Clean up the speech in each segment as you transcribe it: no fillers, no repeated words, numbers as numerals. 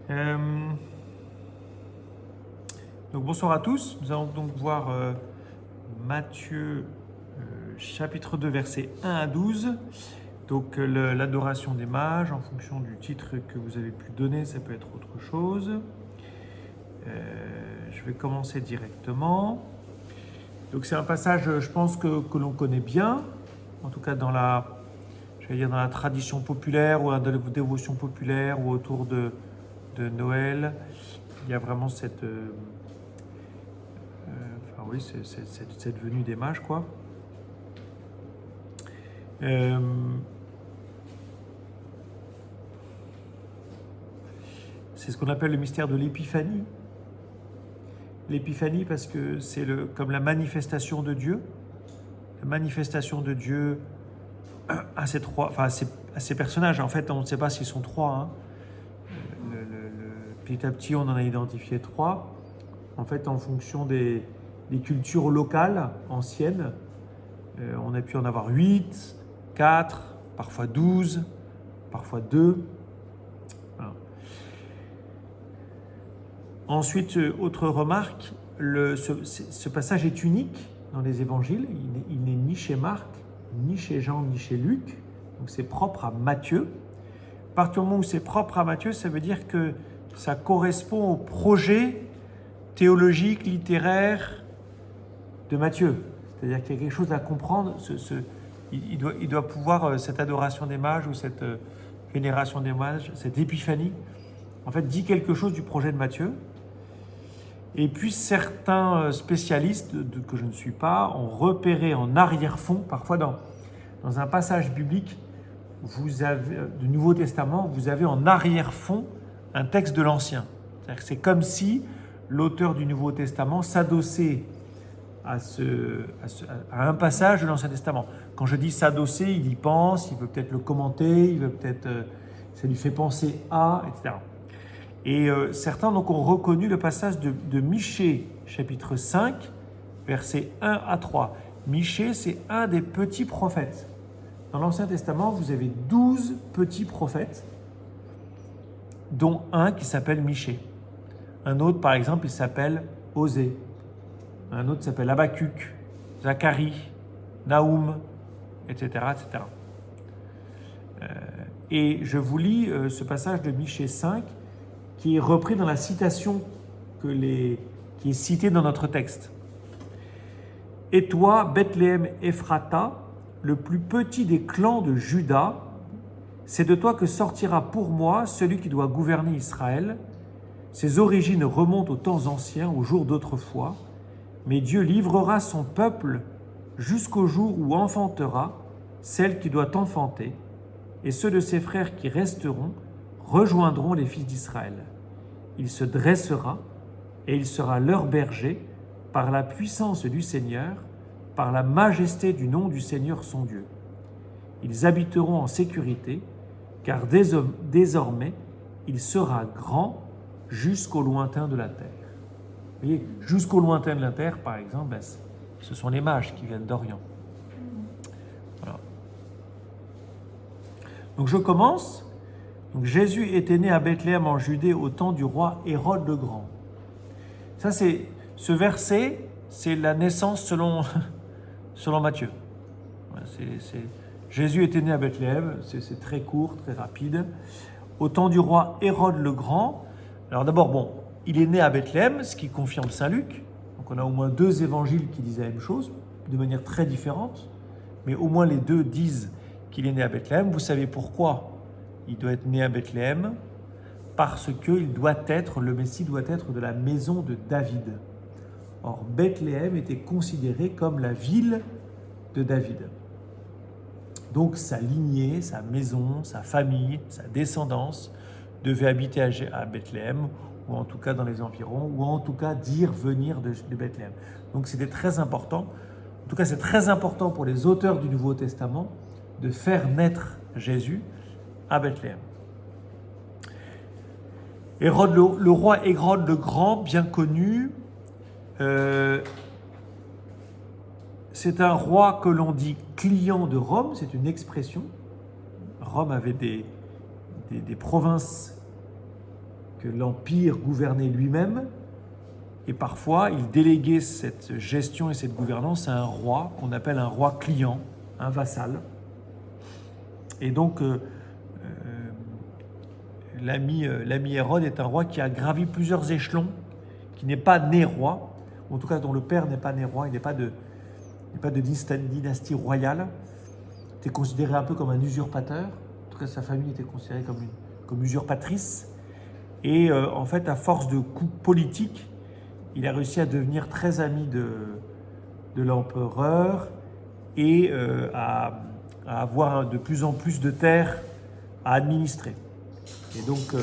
Euh, donc bonsoir à tous. Nous allons donc voir Matthieu chapitre 2 versets 1 à 12. Donc l'adoration des mages, en fonction du titre que vous avez pu donner, ça peut être autre chose. Je vais commencer directement. Donc c'est un passage, je pense, que l'on connaît bien, en tout cas dans la tradition populaire ou dans la dévotion populaire ou autour de Noël. Il y a vraiment cette venue des mages, quoi. C'est ce qu'on appelle le mystère de l'épiphanie. L'épiphanie parce que c'est comme la manifestation de Dieu. La manifestation de Dieu à ces personnages. En fait, on ne sait pas s'ils sont trois. Petit à petit, on en a identifié trois. En fait, en fonction des cultures locales anciennes, on a pu en avoir 8, 4, parfois 12, parfois 2. Voilà. Ensuite, autre remarque, ce passage est unique dans les évangiles. Il n'est ni chez Marc, ni chez Jean, ni chez Luc. Donc c'est propre à Matthieu. À partir du moment où c'est propre à Matthieu, ça veut dire que ça correspond au projet théologique, littéraire de Matthieu. C'est-à-dire qu'il y a quelque chose à comprendre. Il doit pouvoir, cette adoration des mages ou cette vénération des mages, cette épiphanie, en fait, dit quelque chose du projet de Matthieu. Et puis certains spécialistes, que je ne suis pas, ont repéré en arrière-fond, parfois dans un passage biblique, du Nouveau Testament, vous avez en arrière-fond un texte de l'Ancien. C'est-à-dire que c'est comme si l'auteur du Nouveau Testament s'adossait à un passage de l'Ancien Testament. Quand je dis s'adosser, il y pense, il veut peut-être le commenter, il veut peut-être, ça lui fait penser à, etc. Et certains donc ont reconnu le passage de Michée, chapitre 5, versets 1 à 3. Michée, c'est un des petits prophètes. Dans l'Ancien Testament, vous avez 12 petits prophètes, dont un qui s'appelle Michée. Un autre, par exemple, il s'appelle Osée. Un autre s'appelle Habacuc, Zacharie, Naoum, etc. etc. Et je vous lis ce passage de Michée 5, qui est repris dans la citation qui est citée dans notre texte. « Et toi, Bethléem Ephrata, le plus petit des clans de Juda, c'est de toi que sortira pour moi celui qui doit gouverner Israël. Ses origines remontent aux temps anciens, aux jours d'autrefois, mais Dieu livrera son peuple jusqu'au jour où enfantera celle qui doit enfanter, et ceux de ses frères qui resteront rejoindront les fils d'Israël. Il se dressera et il sera leur berger par la puissance du Seigneur, par la majesté du nom du Seigneur son Dieu. Ils habiteront en sécurité, car désormais il sera grand jusqu'au lointain de la terre. » Vous voyez, jusqu'au lointain de la terre, par exemple, ce sont les mages qui viennent d'Orient. Voilà. Donc je commence. Donc Jésus était né à Bethléem en Judée au temps du roi Hérode le Grand. Ça, ce verset, c'est la naissance selon Matthieu. Jésus était né à Bethléem, c'est très court, très rapide. Au temps du roi Hérode le Grand. Alors d'abord, il est né à Bethléem, ce qui confirme Saint Luc. Donc on a au moins 2 évangiles qui disent la même chose, de manière très différente. Mais au moins les 2 disent qu'il est né à Bethléem. Vous savez pourquoi il doit être né à Bethléem? Parce que le Messie doit être de la maison de David. Or, Bethléem était considérée comme la ville de David. Donc sa lignée, sa maison, sa famille, sa descendance devait habiter à Bethléem, ou en tout cas dans les environs, ou en tout cas dire venir de Bethléem. Donc c'était très important. En tout cas, c'est très important pour les auteurs du Nouveau Testament de faire naître Jésus à Bethléem. Le roi Hérode le Grand, bien connu, c'est un roi que l'on dit client de Rome, c'est une expression. Rome avait des provinces que l'Empire gouvernait lui-même, et parfois il déléguait cette gestion et cette gouvernance à un roi, qu'on appelle un roi client, un vassal. Et donc, l'ami Hérode est un roi qui a gravi plusieurs échelons, qui n'est pas né roi, ou en tout cas dont le père n'est pas né roi, il n'est pas de dynastie royale. Il était considéré un peu comme un usurpateur. En tout cas, sa famille était considérée comme usurpatrice. Et en fait, à force de coups politiques, il a réussi à devenir très ami de l'empereur et à avoir de plus en plus de terres à administrer. Et donc,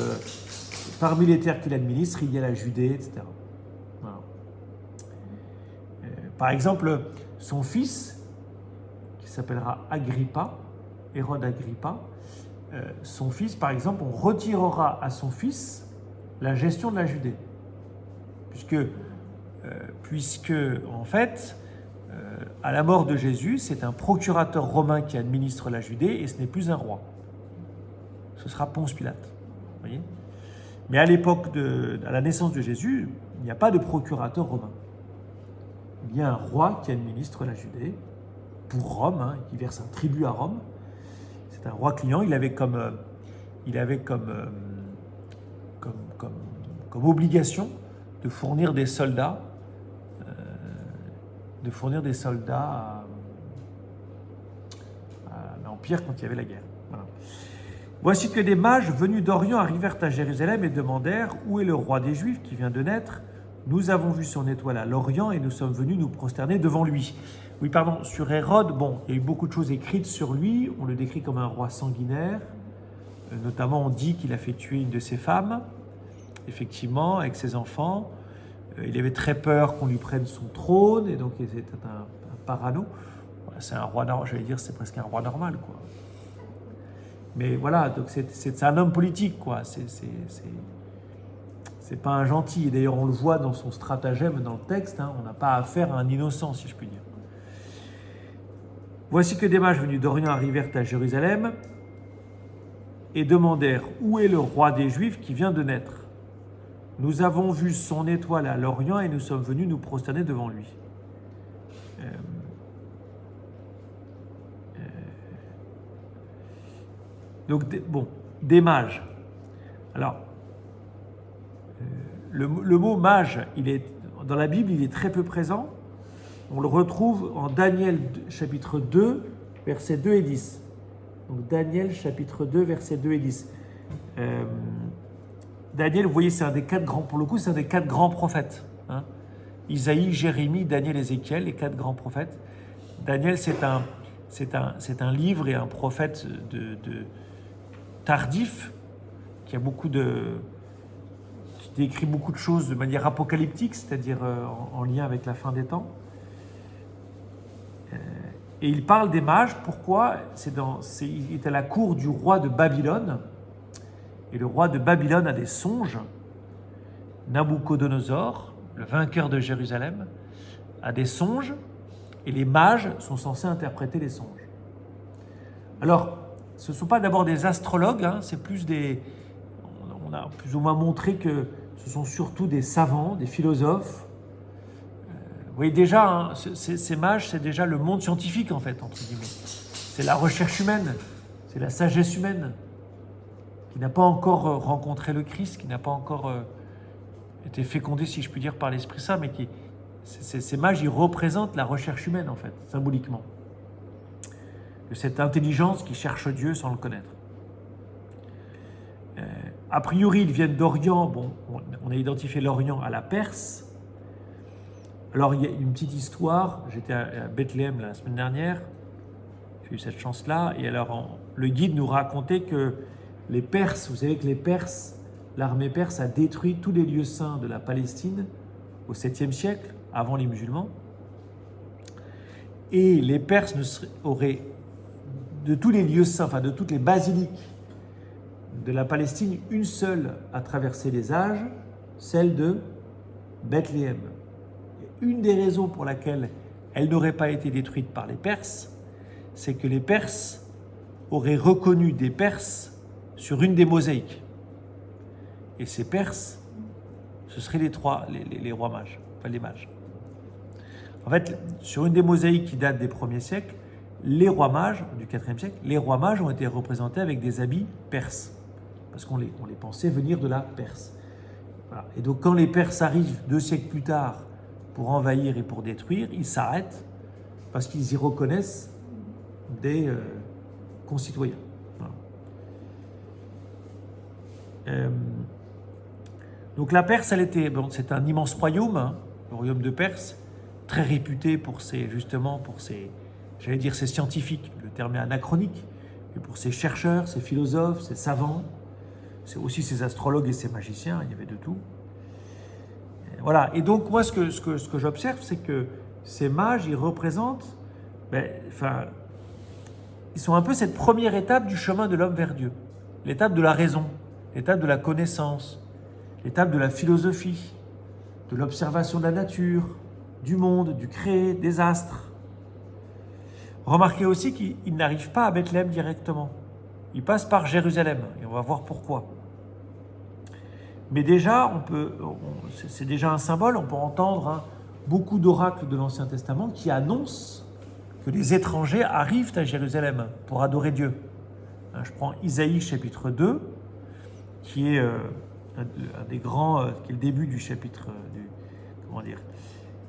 parmi les terres qu'il administre, il y a la Judée, etc. Voilà. Par exemple, son fils, qui s'appellera Agrippa, Hérode Agrippa, son fils, par exemple, on retirera à son fils la gestion de la Judée. Puisque en fait, à la mort de Jésus, c'est un procurateur romain qui administre la Judée et ce n'est plus un roi. Ce sera Ponce Pilate. Voyez ? Mais à l'époque à la naissance de Jésus, il n'y a pas de procurateur romain. Il y a un roi qui administre la Judée pour Rome, qui verse un tribut à Rome. C'est un roi client. Il avait comme obligation de fournir des soldats, à l'Empire quand il y avait la guerre. Voilà. Voici que des mages venus d'Orient arrivèrent à Jérusalem et demandèrent « Où est le roi des Juifs qui vient de naître ? Nous avons vu son étoile à l'Orient et nous sommes venus nous prosterner devant lui. » Oui, pardon, sur Hérode, il y a eu beaucoup de choses écrites sur lui. On le décrit comme un roi sanguinaire. Notamment, on dit qu'il a fait tuer une de ses femmes, effectivement, avec ses enfants. Il avait très peur qu'on lui prenne son trône, et donc c'était un parano. C'est un roi, j'allais dire, c'est presque un roi normal, quoi. Mais voilà, donc c'est un homme politique, quoi. C'est pas un gentil. Et d'ailleurs, on le voit dans son stratagème, dans le texte. On n'a pas affaire à un innocent, si je puis dire. Voici que des mages venus d'Orient arrivèrent à Jérusalem et demandèrent « Où est le roi des Juifs qui vient de naître ? Nous avons vu son étoile à l'Orient et nous sommes venus nous prosterner devant lui. » Donc, des mages. Alors, le mot mage, dans la Bible, il est très peu présent. On le retrouve en Daniel chapitre 2, versets 2 et 10. Donc Daniel chapitre 2, versets 2 et 10. Daniel, vous voyez, c'est un des quatre grands, pour le coup, c'est un des quatre grands prophètes. Isaïe, Jérémie, Daniel, Ézéchiel, les quatre grands prophètes. Daniel, c'est un livre et un prophète tardif qui décrit beaucoup de choses de manière apocalyptique, c'est-à-dire en lien avec la fin des temps. Et il parle des mages. Pourquoi ? Il est à la cour du roi de Babylone. Et le roi de Babylone a des songes. Nabuchodonosor, le vainqueur de Jérusalem, a des songes. Et les mages sont censés interpréter les songes. Alors, ce ne sont pas d'abord des astrologues, c'est plus on a plus ou moins montré que ce sont surtout des savants, des philosophes. Vous voyez déjà, ces mages, c'est déjà le monde scientifique en fait, entre guillemets. C'est la recherche humaine, c'est la sagesse humaine, qui n'a pas encore rencontré le Christ, qui n'a pas encore été fécondé, si je puis dire, par l'Esprit Saint, mais ces mages, ils représentent la recherche humaine en fait, symboliquement. De cette intelligence qui cherche Dieu sans le connaître. A priori, ils viennent d'Orient. On a identifié l'Orient à la Perse. Alors, il y a une petite histoire. J'étais à Bethléem la semaine dernière. J'ai eu cette chance-là. Et alors, le guide nous racontait que les Perses, vous savez que l'armée perse a détruit tous les lieux saints de la Palestine au 7e siècle, avant les musulmans. Et les Perses auraient, de tous les lieux saints, enfin de toutes les basiliques de la Palestine, une seule a traversé les âges, celle de Bethléem. Et une des raisons pour laquelle elle n'aurait pas été détruite par les Perses, c'est que les Perses auraient reconnu des Perses sur une des mosaïques. et ces Perses, ce seraient les rois mages, enfin les mages. En fait, sur une des mosaïques qui date des premiers siècles, les rois mages, du IVe siècle, les rois mages ont été représentés avec des habits perses, parce qu'on les pensait venir de la Perse. Voilà. Et donc quand les Perses arrivent 2 siècles plus tard pour envahir et pour détruire, ils s'arrêtent parce qu'ils y reconnaissent des concitoyens. Voilà. Donc la Perse, c'est un immense royaume, hein, le royaume de Perse, très réputé pour ses scientifiques, le terme est anachronique, et pour ses chercheurs, ses philosophes, ses savants, c'est aussi ses astrologues et ses magiciens, il y avait de tout. Et voilà, et donc moi ce que j'observe, c'est que ces mages, ils représentent, ils sont un peu cette première étape du chemin de l'homme vers Dieu, l'étape de la raison, l'étape de la connaissance, l'étape de la philosophie, de l'observation de la nature, du monde, du créé, des astres. Remarquez aussi qu'ils n'arrivent pas à Bethléem directement. Ils passent par Jérusalem, et on va voir pourquoi. Mais déjà, c'est déjà un symbole, on peut entendre beaucoup d'oracles de l'Ancien Testament qui annoncent que les étrangers arrivent à Jérusalem pour adorer Dieu. Je prends Isaïe chapitre 2, qui est un des grands, qui est le début du chapitre,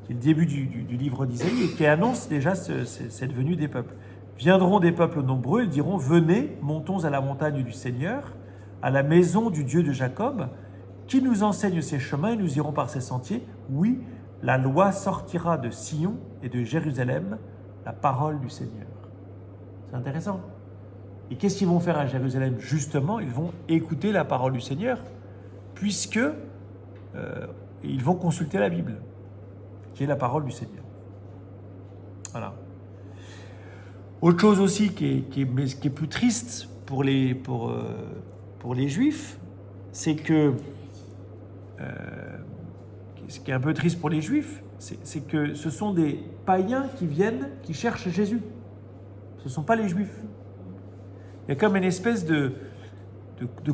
qui est le début du livre d'Isaïe et qui annonce déjà cette venue des peuples. Viendront des peuples nombreux, ils diront « Venez, montons à la montagne du Seigneur, à la maison du Dieu de Jacob, qui nous enseigne ses chemins et nous irons par ses sentiers. Oui, la loi sortira de Sion et de Jérusalem, la parole du Seigneur. » C'est intéressant. Et qu'est-ce qu'ils vont faire à Jérusalem? Justement, ils vont écouter la parole du Seigneur, puisque ils vont consulter la Bible, qui est la parole du Seigneur. Voilà. Autre chose aussi qui est plus triste pour les Juifs, c'est que ce qui est un peu triste pour les Juifs, c'est que ce sont des païens qui cherchent Jésus. Ce ne sont pas les Juifs. Il y a comme une espèce de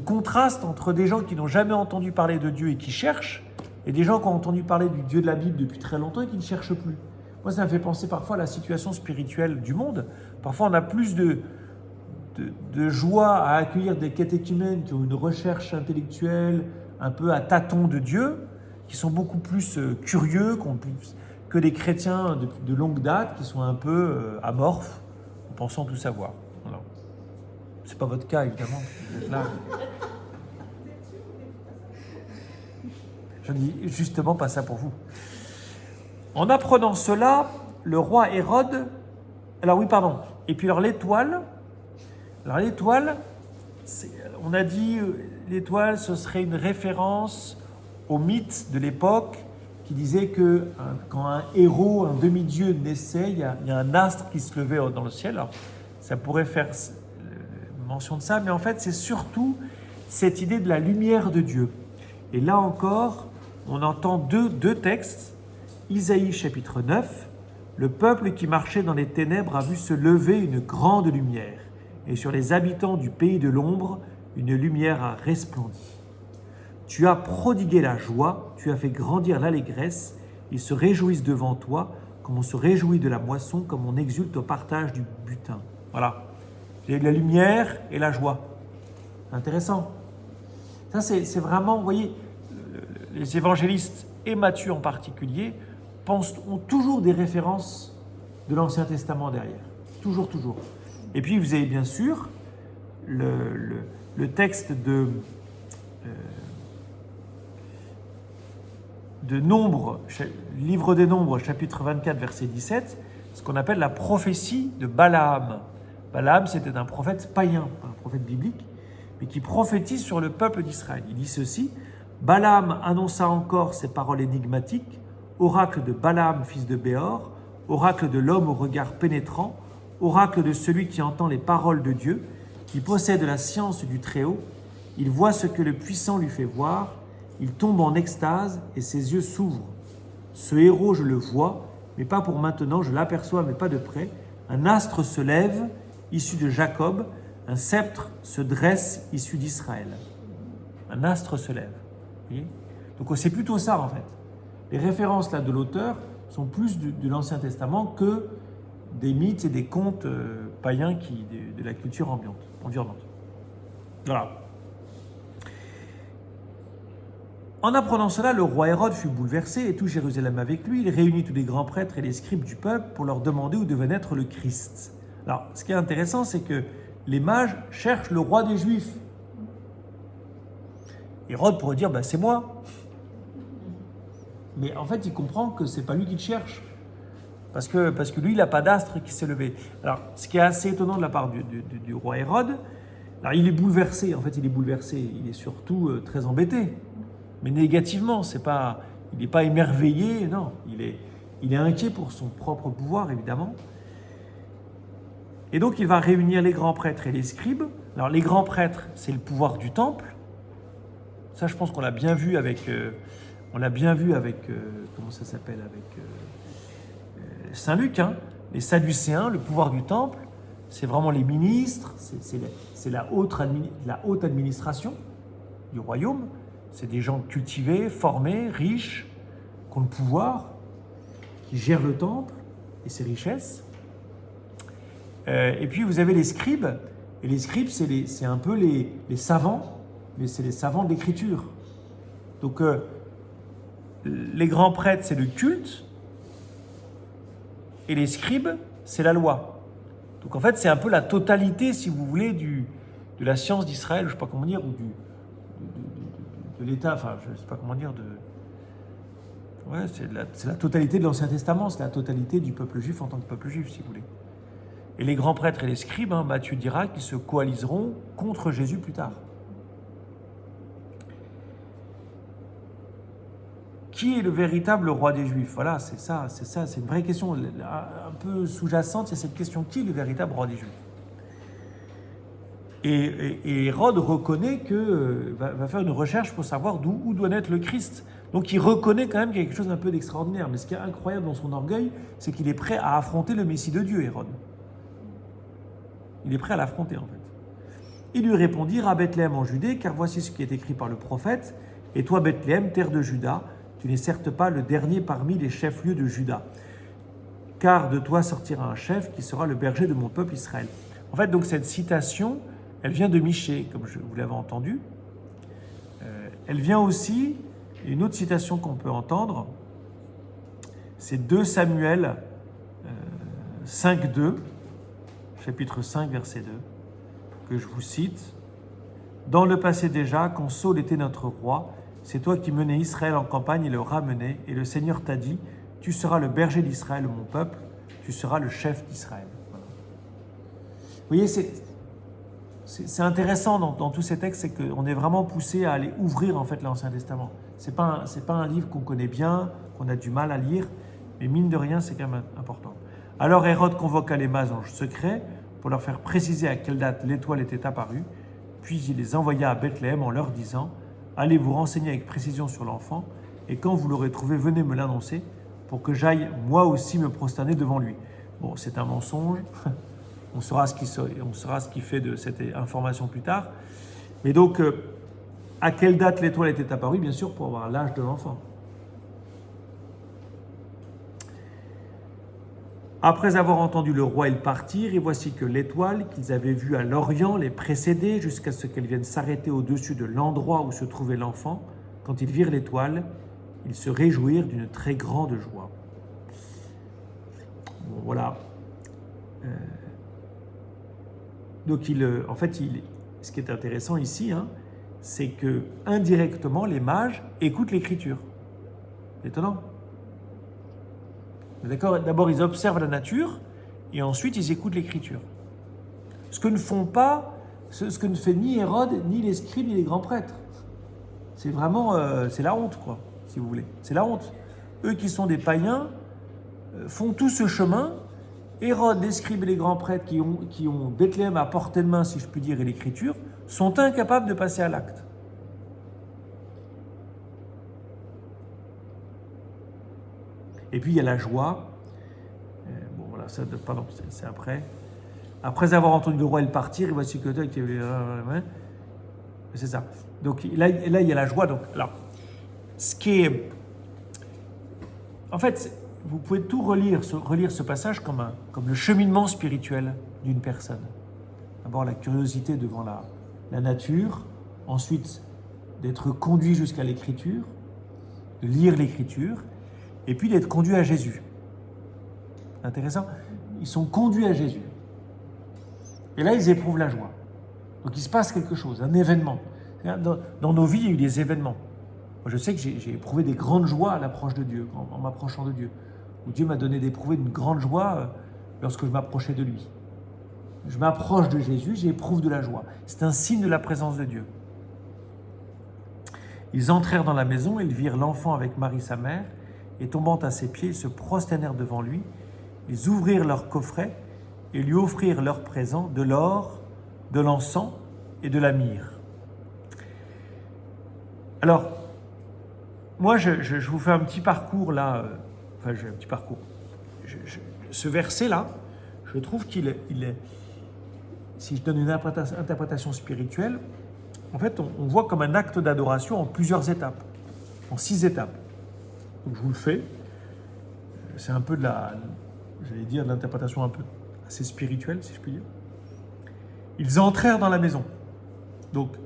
contraste entre des gens qui n'ont jamais entendu parler de Dieu et qui cherchent, et des gens qui ont entendu parler du Dieu de la Bible depuis très longtemps et qui ne cherchent plus. Moi, ça me fait penser parfois à la situation spirituelle du monde. Parfois, on a plus de joie à accueillir des catéchumènes qui ont une recherche intellectuelle un peu à tâtons de Dieu, qui sont beaucoup plus curieux que des chrétiens de longue date qui sont un peu amorphes, en pensant tout savoir. Voilà. Ce n'est pas votre cas, évidemment. Vous êtes là. Je ne dis justement pas ça pour vous. En apprenant cela, le roi Hérode... Et puis l'étoile, on a dit, l'étoile, ce serait une référence au mythe de l'époque qui disait que quand un héros, un demi-dieu naissait, il y a un astre qui se levait dans le ciel. Alors, ça pourrait faire mention de ça, mais en fait, c'est surtout cette idée de la lumière de Dieu. Et là encore, on entend deux textes. Isaïe chapitre 9, le peuple qui marchait dans les ténèbres a vu se lever une grande lumière, et sur les habitants du pays de l'ombre, une lumière a resplendi. Tu as prodigué la joie, tu as fait grandir l'allégresse, ils se réjouissent devant toi, comme on se réjouit de la moisson, comme on exulte au partage du butin. Voilà, il y a la lumière et la joie. Intéressant. Ça, c'est vraiment, vous voyez, les évangélistes, et Matthieu en particulier, ont toujours des références de l'Ancien Testament derrière. Toujours. Et puis, vous avez bien sûr le texte de Nombres, livre des Nombres, chapitre 24, verset 17, ce qu'on appelle la prophétie de Balaam. Balaam, c'était un prophète païen, un prophète biblique, mais qui prophétise sur le peuple d'Israël. Il dit ceci: Balaam annonça encore ces paroles énigmatiques, oracle de Balaam, fils de Béor, oracle de l'homme au regard pénétrant, oracle de celui qui entend les paroles de Dieu, qui possède la science du Très-Haut. Il voit ce que le puissant lui fait voir, il tombe en extase et ses yeux s'ouvrent. Ce héros, je le vois, mais pas pour maintenant, je l'aperçois, mais pas de près. Un astre se lève, issu de Jacob, un sceptre se dresse, issu d'Israël. un astre se lève. Vous voyez? Donc c'est plutôt ça en fait. Les références là de l'auteur sont plus de l'Ancien Testament que des mythes et des contes païens de la culture environnante. Voilà. En apprenant cela, le roi Hérode fut bouleversé et tout Jérusalem avec lui. Il réunit tous les grands prêtres et les scribes du peuple pour leur demander où devait naître le Christ. Alors, ce qui est intéressant, c'est que les mages cherchent le roi des Juifs. Hérode pourrait dire, c'est moi. Mais en fait, il comprend que c'est pas lui qui le cherche. Parce que lui, il n'a pas d'astre qui s'est levé. Alors, ce qui est assez étonnant de la part du roi Hérode, alors il est bouleversé. En fait, il est bouleversé. Il est surtout très embêté. Mais négativement, il n'est pas émerveillé, non. Il est inquiet pour son propre pouvoir, évidemment. Et donc, il va réunir les grands prêtres et les scribes. Alors, les grands prêtres, c'est le pouvoir du temple. Ça, je pense qu'on l'a bien vu avec... comment ça s'appelle, avec Saint Luc, hein, les Sadducéens, le pouvoir du temple, c'est vraiment les ministres, c'est la haute administration du royaume. C'est des gens cultivés, formés, riches, qui ont le pouvoir, qui gèrent le temple et ses richesses. Et puis vous avez les scribes, et les scribes, c'est un peu les savants, mais c'est les savants de l'écriture. Donc, les grands prêtres, c'est le culte, et les scribes, c'est la loi. Donc en fait, c'est un peu la totalité, si vous voulez, de la science d'Israël, je ne sais pas comment dire, ou de l'État, enfin, je ne sais pas comment dire, ouais, c'est la totalité de l'Ancien Testament, c'est la totalité du peuple juif en tant que peuple juif, si vous voulez. Et les grands prêtres et les scribes, Matthieu dira qu'ils se coaliseront contre Jésus plus tard. Qui est le véritable roi des Juifs? Voilà, c'est ça, c'est une vraie question. Un peu sous-jacente, il y a cette question, qui est le véritable roi des Juifs? Et Hérode reconnaît va faire une recherche pour savoir où doit naître le Christ. Donc il reconnaît quand même qu'il y a quelque chose d'un peu d'extraordinaire. Mais ce qui est incroyable dans son orgueil, c'est qu'il est prêt à affronter le Messie de Dieu, Hérode. Il est prêt à l'affronter, en fait. Il lui répondit, à Bethléem en Judée, car voici ce qui est écrit par le prophète. Et toi, Bethléem, terre de Juda, tu n'es certes pas le dernier parmi les chefs-lieux de Juda, car de toi sortira un chef qui sera le berger de mon peuple Israël. En fait, donc cette citation, elle vient de Michée, comme vous l'avez entendu. Elle vient aussi, une autre citation qu'on peut entendre, c'est 2 Samuel 5.2, chapitre 5, verset 2, que je vous cite. « Dans le passé déjà, quand Saul était notre roi, c'est toi qui menais Israël en campagne et le ramenais, et le Seigneur t'a dit, tu seras le berger d'Israël, mon peuple, tu seras le chef d'Israël. » Voilà. Vous voyez, c'est intéressant dans tous ces textes, c'est qu'on est vraiment poussé à aller ouvrir en fait l'Ancien Testament. C'est pas un livre qu'on connaît bien, qu'on a du mal à lire, mais mine de rien, c'est quand même important. Alors Hérode convoqua les mages en secret pour leur faire préciser à quelle date l'étoile était apparue, puis il les envoya à Bethléem en leur disant « Allez vous renseigner avec précision sur l'enfant, et quand vous l'aurez trouvé, venez me l'annoncer, pour que j'aille moi aussi me prosterner devant lui. » Bon, c'est un mensonge, on saura ce qu'il fait de cette information plus tard. Mais donc, à quelle date l'étoile était apparue? Bien sûr, pour avoir l'âge de l'enfant. Après avoir entendu le roi, ils partirent, et voici que l'étoile qu'ils avaient vue à l'Orient les précédait jusqu'à ce qu'elle vienne s'arrêter au-dessus de l'endroit où se trouvait l'enfant. Quand ils virent l'étoile, ils se réjouirent d'une très grande joie. Bon, voilà. Donc, ce qui est intéressant ici, c'est que indirectement, les mages écoutent l'Écriture. C'est étonnant. D'accord? D'abord, ils observent la nature et ensuite, ils écoutent l'Écriture. Ce que ne fait ni Hérode, ni les scribes, ni les grands prêtres. C'est vraiment, c'est la honte, quoi, si vous voulez. C'est la honte. Eux qui sont des païens font tout ce chemin. Hérode, les scribes et les grands prêtres qui ont Bethléem à portée de main, si je puis dire, et l'Écriture, sont incapables de passer à l'acte. Et puis il y a la joie. Bon voilà, c'est après. Après avoir entendu le roi, ils partirent, et voici que toi qui C'est ça. Donc là, il y a la joie. Donc, alors, ce qui est... En fait, vous pouvez tout relire ce passage comme le cheminement spirituel d'une personne. D'abord, la curiosité devant la nature. Ensuite, d'être conduit jusqu'à l'écriture, de lire l'écriture, et puis d'être conduit à Jésus. Intéressant. Ils sont conduits à Jésus. Et là, ils éprouvent la joie. Donc il se passe quelque chose, un événement. Dans nos vies, il y a eu des événements. Moi, je sais que j'ai éprouvé des grandes joies à l'approche de Dieu, en m'approchant de Dieu. Où Dieu m'a donné d'éprouver une grande joie lorsque je m'approchais de lui. Je m'approche de Jésus, j'éprouve de la joie. C'est un signe de la présence de Dieu. Ils entrèrent dans la maison, ils virent l'enfant avec Marie sa mère, et tombant à ses pieds, ils se prosternèrent devant lui. Ils ouvrirent leur coffret et lui offrirent leurs présents, de l'or, de l'encens et de la myrrhe. Alors, moi, je vous fais un petit parcours là. Enfin, j'ai un petit parcours. Ce verset-là, je trouve qu'il est, si je donne une interprétation spirituelle, en fait, on voit comme un acte d'adoration en plusieurs étapes, en 6 étapes. Donc, je vous le fais. C'est un peu de l'interprétation un peu assez spirituelle, si je puis dire. Ils entrèrent dans la maison. Donc,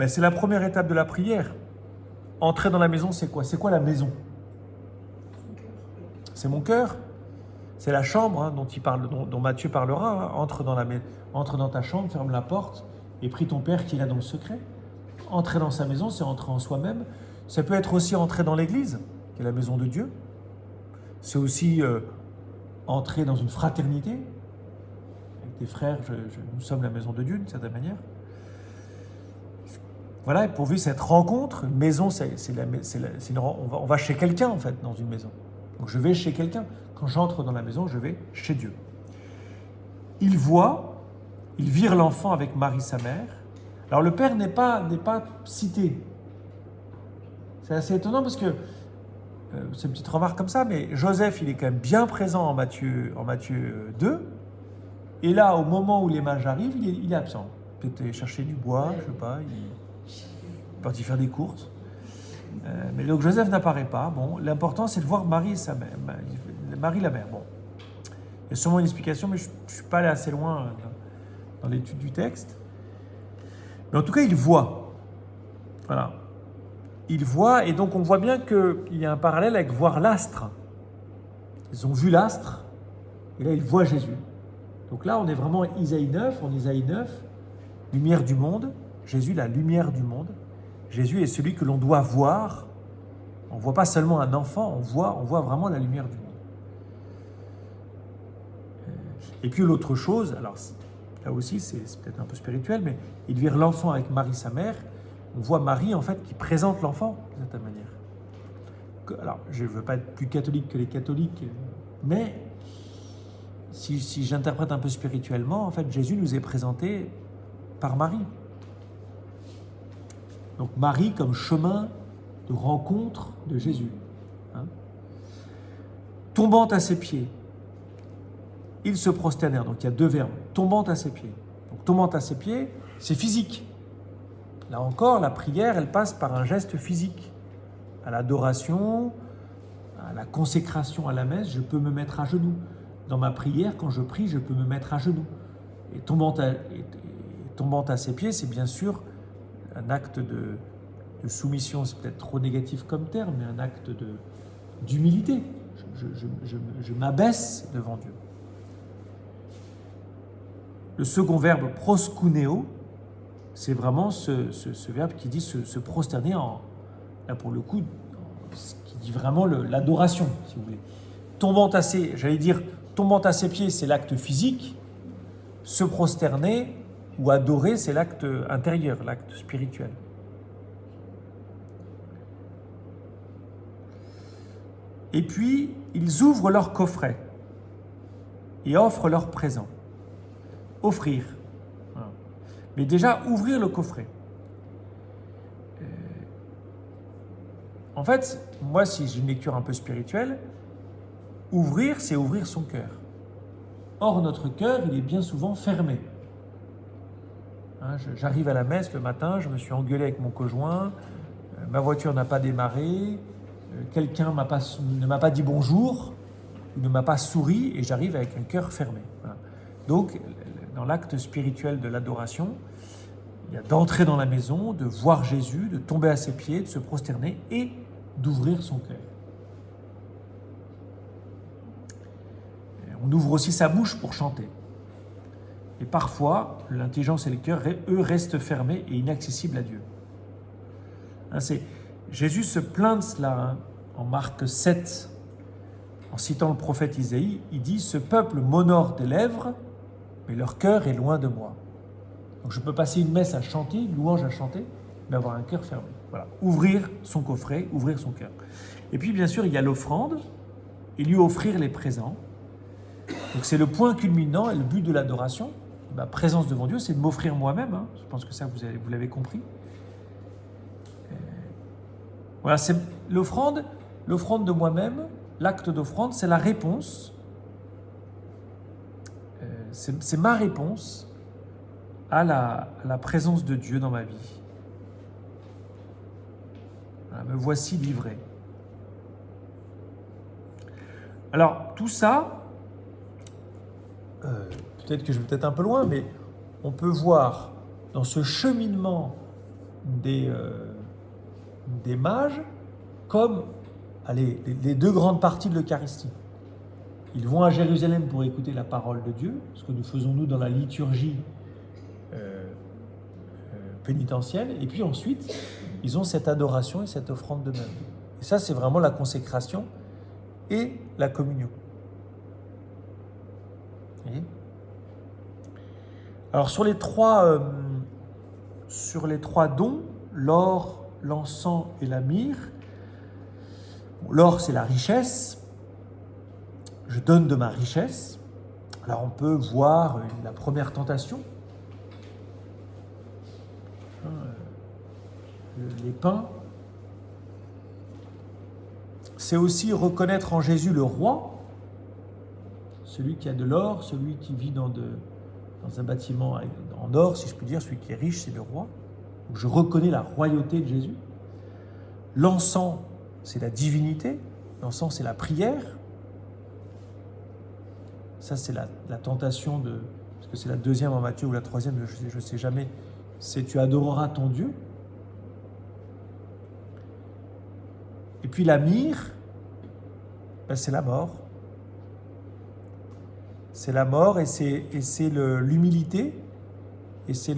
c'est la première étape de la prière. Entrer dans la maison, c'est quoi? C'est quoi la maison? C'est mon cœur. C'est la chambre dont Matthieu parlera. Entre dans ta chambre, ferme la porte et prie ton Père qui est là dans le secret. Entrer dans sa maison, c'est entrer en soi-même. Ça peut être aussi entrer dans l'église, qui est la maison de Dieu. C'est aussi entrer dans une fraternité. Avec des frères, nous sommes la maison de Dieu, d'une certaine manière. Voilà, et pour vivre cette rencontre, une maison, on va chez quelqu'un, en fait, dans une maison. Donc je vais chez quelqu'un. Quand j'entre dans la maison, je vais chez Dieu. Ils virent l'enfant avec Marie, sa mère. Alors le père n'est pas cité. C'est assez étonnant parce que, c'est une petite remarque comme ça, mais Joseph, il est quand même bien présent en Matthieu 2. Et là, au moment où les mages arrivent, il est absent. Peut-être chercher du bois, je ne sais pas, il est parti faire des courses. Mais donc Joseph n'apparaît pas. Bon, l'important, c'est de voir Marie et sa mère. Marie, la mère. Bon. Il y a sûrement une explication, mais je ne suis pas allé assez loin dans l'étude du texte. Mais en tout cas, il voit. Voilà. Il voit, et donc on voit bien qu'il y a un parallèle avec voir l'astre. Ils ont vu l'astre, et là, ils voient Jésus. Donc là, on est vraiment en Isaïe 9, lumière du monde. Jésus, la lumière du monde. Jésus est celui que l'on doit voir. On ne voit pas seulement un enfant, on voit vraiment la lumière du monde. Et puis l'autre chose, alors là aussi c'est peut-être un peu spirituel, mais ils virent l'enfant avec Marie sa mère. On voit Marie en fait qui présente l'enfant d'une certaine manière. Alors je ne veux pas être plus catholique que les catholiques, mais si j'interprète un peu spirituellement, en fait Jésus nous est présenté par Marie. Donc Marie comme chemin de rencontre de Jésus. Tombant à ses pieds, ils se prosternèrent. Donc il y a 2 verbes. Tombant à ses pieds. Donc tombant à ses pieds, c'est physique. Là encore, la prière, elle passe par un geste physique. À l'adoration, à la consécration à la messe, je peux me mettre à genoux. Dans ma prière, quand je prie, je peux me mettre à genoux. Et tombant à ses pieds, c'est bien sûr un acte de soumission, c'est peut-être trop négatif comme terme, mais un acte d'humilité. Je m'abaisse devant Dieu. Le second verbe, proskuneo, c'est vraiment ce verbe qui dit se prosterner, là pour le coup, qui dit vraiment l'adoration, si vous voulez. Tombant à ses pieds, c'est l'acte physique. Se prosterner ou adorer, c'est l'acte intérieur, l'acte spirituel. Et puis, ils ouvrent leur coffret et offrent leurs présents. Offrir. Voilà. Mais déjà, ouvrir le coffret. En fait, moi, si j'ai une lecture un peu spirituelle, ouvrir, c'est ouvrir son cœur. Or, notre cœur, il est bien souvent fermé. Hein, j'arrive à la messe le matin, je me suis engueulé avec mon conjoint, ma voiture n'a pas démarré, quelqu'un ne m'a pas dit bonjour, ne m'a pas souri, et j'arrive avec un cœur fermé. Voilà. Donc, dans l'acte spirituel de l'adoration, il y a d'entrer dans la maison, de voir Jésus, de tomber à ses pieds, de se prosterner et d'ouvrir son cœur. On ouvre aussi sa bouche pour chanter. Et parfois, l'intelligence et le cœur, eux, restent fermés et inaccessibles à Dieu. Hein, Jésus se plaint de cela, hein, en Marc 7, en citant le prophète Isaïe, il dit « Ce peuple m'honore des lèvres, mais leur cœur est loin de moi. » Donc je peux passer une messe à chanter, une louange à chanter, mais avoir un cœur fermé. Voilà, ouvrir son coffret, ouvrir son cœur. Et puis bien sûr, il y a l'offrande, et lui offrir les présents. Donc c'est le point culminant et le but de l'adoration. Ma présence devant Dieu, c'est de m'offrir moi-même. Hein. Je pense que ça, vous l'avez compris. Voilà, c'est l'offrande de moi-même, l'acte d'offrande, c'est la réponse. C'est ma réponse à la présence de Dieu dans ma vie. Voilà, me voici livré. Alors, tout ça, peut-être que je vais peut-être un peu loin, mais on peut voir dans ce cheminement des mages comme les deux grandes parties de l'Eucharistie. Ils vont à Jérusalem pour écouter la parole de Dieu, ce que nous faisons nous dans la liturgie pénitentielle, et puis ensuite, ils ont cette adoration et cette offrande d'eux-mêmes. Et ça, c'est vraiment la consécration et la communion. Vous voyez ? Alors sur les trois dons, l'or, l'encens et la myrrhe, l'or c'est la richesse, je donne de ma richesse. Alors on peut voir la première tentation, les pains. C'est aussi reconnaître en Jésus le roi, celui qui a de l'or, celui qui vit dans un bâtiment en or, si je puis dire, celui qui est riche, c'est le roi. Donc je reconnais la royauté de Jésus. L'encens, c'est la divinité. L'encens, c'est la prière. Ça, c'est la tentation parce que c'est la deuxième en Matthieu ou la troisième, je ne sais jamais. C'est tu adoreras ton Dieu. Et puis la myrrhe, c'est la mort. C'est la mort et c'est l'humilité et c'est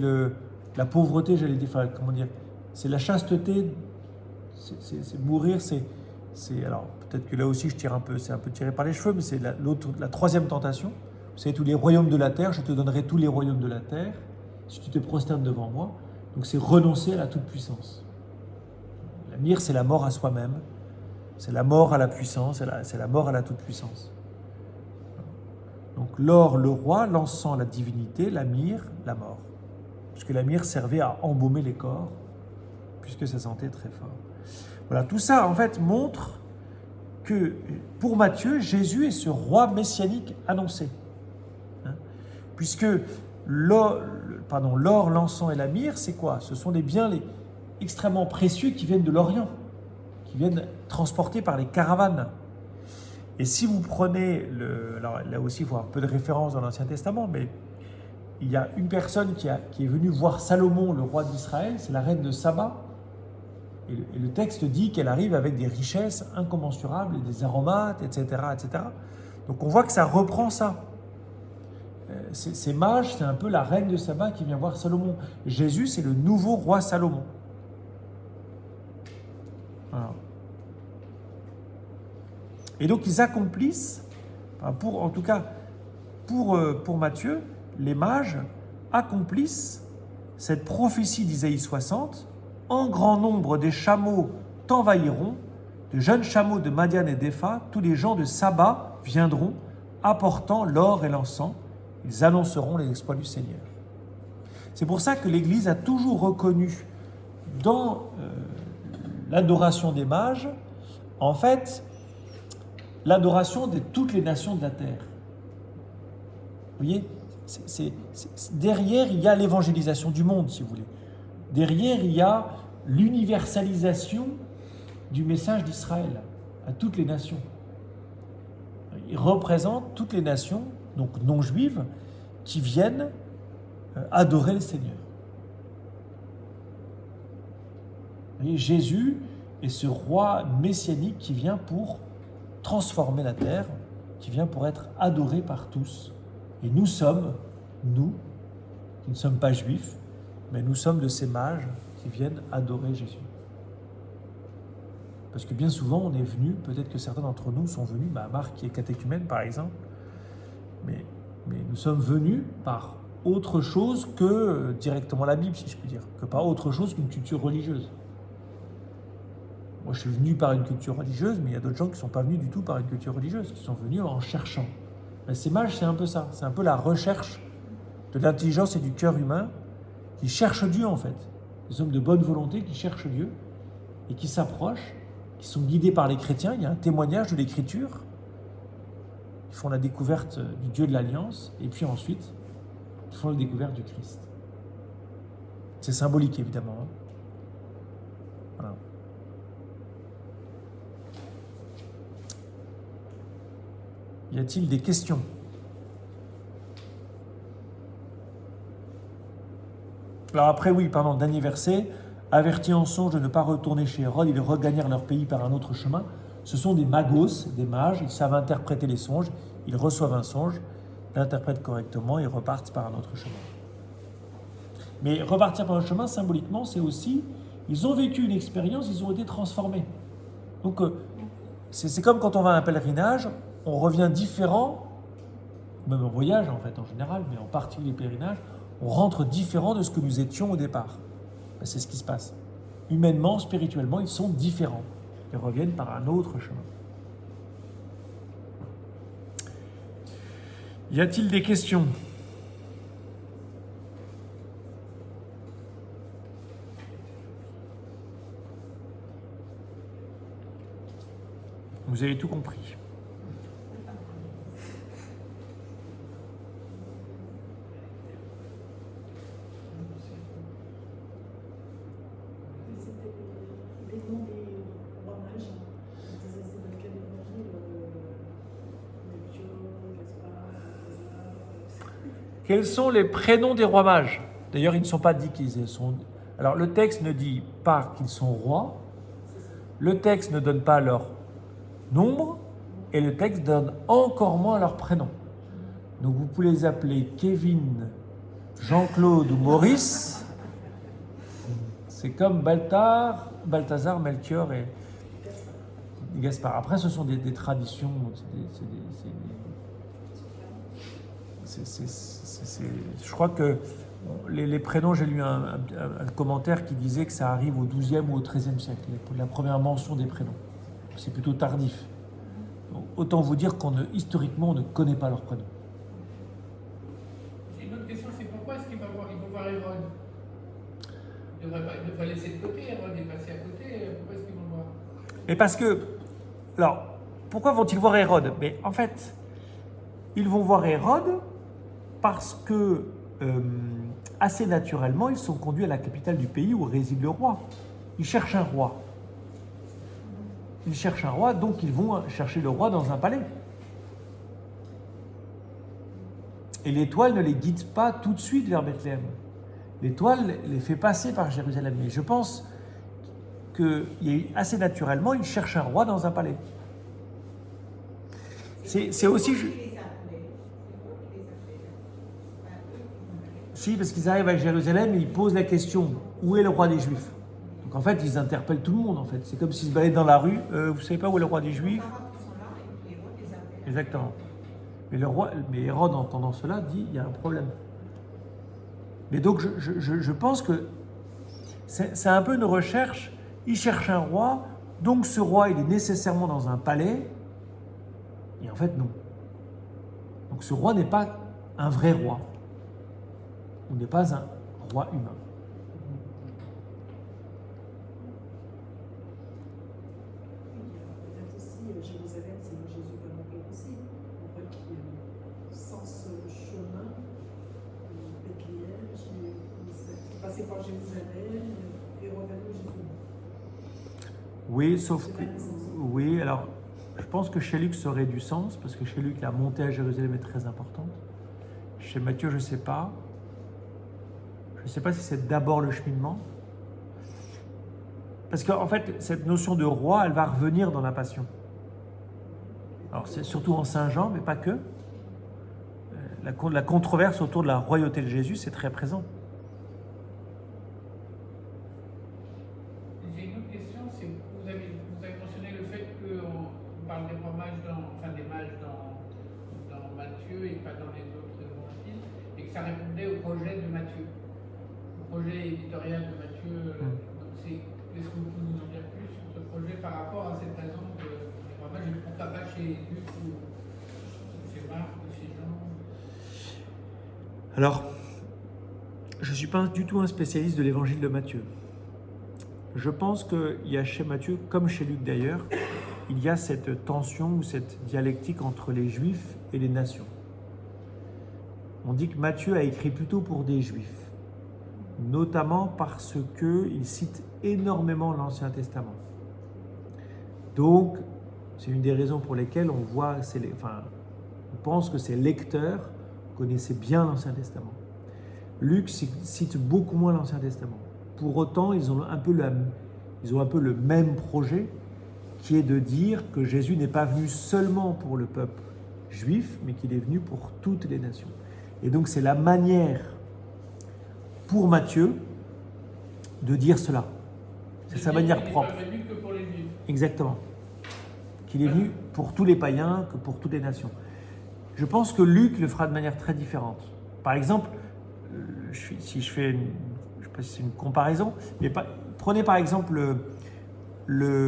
la pauvreté, j'allais dire, enfin, comment dire, c'est la chasteté, c'est mourir, alors peut-être que là aussi c'est un peu tiré par les cheveux, mais c'est la troisième tentation. Vous savez, tous les royaumes de la terre, je te donnerai tous les royaumes de la terre si tu te prosternes devant moi. Donc c'est renoncer à la toute-puissance. La myrrhe, c'est la mort à soi-même, c'est la mort à la puissance, c'est la mort à la toute-puissance. Donc l'or, le roi, l'encens, la divinité, la myrrhe, la mort. Puisque la myrrhe servait à embaumer les corps, puisque ça sentait très fort. Voilà, tout ça en fait montre que pour Matthieu, Jésus est ce roi messianique annoncé. Hein, puisque l'or, l'encens et la myrrhe, c'est quoi ? Ce sont des biens extrêmement précieux qui viennent de l'Orient, qui viennent transportés par les caravanes. Et si vous prenez, alors là aussi il faut avoir un peu de référence dans l'Ancien Testament, mais il y a une personne qui est venue voir Salomon, le roi d'Israël, c'est la reine de Saba, et le texte dit qu'elle arrive avec des richesses incommensurables, et des aromates, etc., etc. Donc on voit que ça reprend ça. Ces mages, c'est un peu la reine de Saba qui vient voir Salomon. Jésus, c'est le nouveau roi Salomon. Voilà. Et donc ils accomplissent, en tout cas pour Matthieu, les mages accomplissent cette prophétie d'Isaïe 60. En grand nombre des chameaux t'envahiront, de jeunes chameaux de Madian et d'Épha, tous les gens de Saba viendront, apportant l'or et l'encens. Ils annonceront les exploits du Seigneur. C'est pour ça que l'Église a toujours reconnu dans l'adoration des mages, en fait, l'adoration de toutes les nations de la terre. Vous voyez ? Derrière, il y a l'évangélisation du monde, si vous voulez. Derrière, il y a l'universalisation du message d'Israël à toutes les nations. Il représente toutes les nations, donc non juives, qui viennent adorer le Seigneur. Et Jésus est ce roi messianique qui vient pour transformer la terre, qui vient pour être adoré par tous. Et nous sommes, nous, qui ne sommes pas juifs, mais nous sommes de ces mages qui viennent adorer Jésus. Parce que bien souvent, on est venu, peut-être que certains d'entre nous sont venus, Marc qui est catéchumène par exemple, mais nous sommes venus par autre chose que directement la Bible, si je puis dire, que par autre chose qu'une culture religieuse. Moi, je suis venu par une culture religieuse, mais il y a d'autres gens qui ne sont pas venus du tout par une culture religieuse, qui sont venus en cherchant. Mais ces mages, c'est un peu ça. C'est un peu la recherche de l'intelligence et du cœur humain qui cherchent Dieu, en fait. Des hommes de bonne volonté qui cherchent Dieu et qui s'approchent, qui sont guidés par les chrétiens. Il y a un témoignage de l'Écriture. Ils font la découverte du Dieu de l'Alliance et puis ensuite, ils font la découverte du Christ. C'est symbolique, évidemment. Voilà. Y a-t-il des questions ? Alors après, dernier verset. Avertis en songe de ne pas retourner chez Hérode, ils regagnèrent leur pays par un autre chemin. Ce sont des magos, des mages, ils savent interpréter les songes, ils reçoivent un songe, l'interprètent correctement et repartent par un autre chemin. Mais repartir par un chemin, symboliquement, c'est aussi, ils ont vécu une expérience, ils ont été transformés. Donc, c'est comme quand on va à un pèlerinage, on revient différent, même en voyage en fait en général, mais en particulier les pèlerinages, on rentre différent de ce que nous étions au départ. C'est ce qui se passe. Humainement, spirituellement, ils sont différents. Ils reviennent par un autre chemin. Y a-t-il des questions ? Vous avez tout compris. Quels sont les prénoms des rois mages ? D'ailleurs, ils ne sont pas dit qu'ils sont... Alors, le texte ne dit pas qu'ils sont rois, le texte ne donne pas leur nombre, et le texte donne encore moins leur prénom. Donc, vous pouvez les appeler Kevin, Jean-Claude ou Maurice. C'est comme Balthazar, Melchior et Gaspard. Après, ce sont des traditions, je crois que les prénoms, j'ai lu un commentaire qui disait que ça arrive au XIIe ou au XIIIe siècle, la première mention des prénoms. C'est plutôt tardif. Donc, autant vous dire historiquement, on ne connaît pas leurs prénoms. J'ai une autre question, c'est pourquoi est-ce qu'ils vont voir Hérode ? Ils ne devraient pas laisser de côté, Hérode est passé à côté, pourquoi est-ce qu'ils vont le voir ? Mais parce que, alors, pourquoi vont-ils voir Hérode ? Mais en fait, ils vont voir Hérode parce que, assez naturellement, ils sont conduits à la capitale du pays où réside le roi. Ils cherchent un roi. Donc ils vont chercher le roi dans un palais. Et l'étoile ne les guide pas tout de suite vers Bethléem. L'étoile les fait passer par Jérusalem. Et je pense que assez naturellement, ils cherchent un roi dans un palais. C'est aussi... Si, parce qu'ils arrivent à Jérusalem et ils posent la question, où est le roi des Juifs ? Donc en fait, ils interpellent tout le monde en fait. C'est comme s'ils se baladaient dans la rue, vous savez pas où est le roi des Juifs ? Exactement. Mais Hérode, en entendant cela, dit, il y a un problème. Mais donc je pense que c'est un peu une recherche, ils cherchent un roi, donc ce roi il est nécessairement dans un palais, et en fait non. Donc ce roi n'est pas un vrai roi. On n'est pas un roi humain. Peut-être aussi, Jérusalem, c'est où Jésus va mourir aussi. On voit qu'il sans ce chemin, Bethléem, j'ai passé par Jérusalem et revenu Jésus. Oui, sauf C'est que... la naissance. Oui, alors, je pense que chez Luc, ça aurait du sens, parce que chez Luc, la montée à Jérusalem est très importante. Chez Matthieu, je ne sais pas. Je ne sais pas si c'est d'abord le cheminement. Parce qu'en fait, cette notion de roi, elle va revenir dans la Passion. Alors, c'est surtout en Saint Jean, mais pas que. La controverse autour de la royauté de Jésus, c'est très présent. J'ai une autre question, c'est vous avez mentionné le fait qu'on parle des mages dans Matthieu et pas dans les autres évangiles, et que ça répondait au projet de Matthieu, au projet éditorial de Matthieu. Donc est-ce que vous pouvez nous en dire plus sur ce projet par rapport à cette présence des mages, et pourquoi pas chez Luc ou chez Marc ou chez Jean? Alors, je ne suis pas du tout un spécialiste de l'évangile de Matthieu. Je pense qu'il y a chez Matthieu, comme chez Luc d'ailleurs, il y a cette tension ou cette dialectique entre les Juifs et les nations. On dit que Matthieu a écrit plutôt pour des Juifs, notamment parce qu'il cite énormément l'Ancien Testament. Donc, c'est une des raisons pour lesquelles on pense que ses lecteurs connaissaient bien l'Ancien Testament. Luc cite beaucoup moins l'Ancien Testament. Pour autant, ils ont un peu le même projet, qui est de dire que Jésus n'est pas venu seulement pour le peuple juif, mais qu'il est venu pour toutes les nations. Et donc, c'est la manière pour Matthieu de dire cela. C'est sa manière propre. Il n'est pas venu que pour les Juifs. Exactement. Qu'il est venu pour tous les païens, que pour toutes les nations. Je pense que Luc le fera de manière très différente. Par exemple, si je fais je ne sais pas si c'est une comparaison, mais prenez par exemple le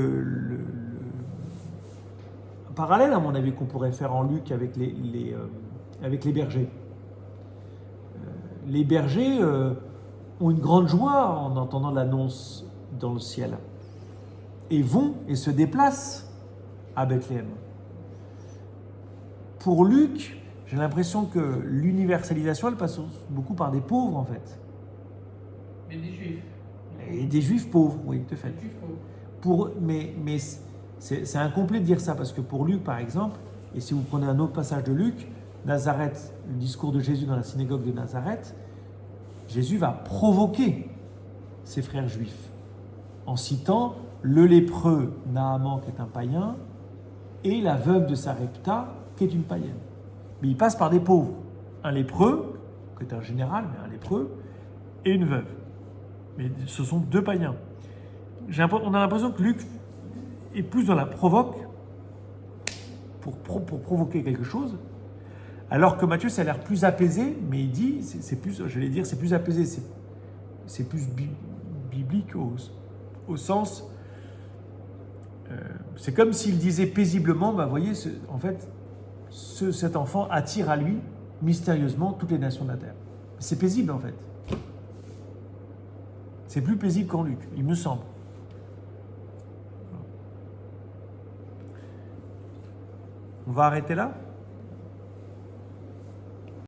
parallèle, à mon avis, qu'on pourrait faire en Luc avec les bergers. Les bergers ont une grande joie en entendant l'annonce dans le ciel et vont et se déplacent à Bethléem. Pour Luc, j'ai l'impression que l'universalisation, elle passe beaucoup par des pauvres, en fait. Mais des Juifs. Et des Juifs pauvres, oui, de fait. Des Juifs pauvres. Mais c'est incomplet de dire ça, parce que pour Luc, par exemple, et si vous prenez un autre passage de Luc, Nazareth, le discours de Jésus dans la synagogue de Nazareth, Jésus va provoquer ses frères juifs en citant le lépreux Naaman, qui est un païen, et la veuve de Sarepta, qui est une païenne. Mais il passe par des pauvres. Un lépreux, qui est un général, mais un lépreux, et une veuve. Mais ce sont deux païens. On a l'impression que Luc est plus dans la provoque pour provoquer quelque chose, alors que Matthieu, ça a l'air plus apaisé, mais il dit, c'est plus apaisé, c'est plus biblique au sens... c'est comme s'il disait paisiblement, voyez, en fait, cet enfant attire à lui, mystérieusement, toutes les nations de la terre. C'est paisible, en fait. C'est plus paisible qu'en Luc, il me semble. On va arrêter là ?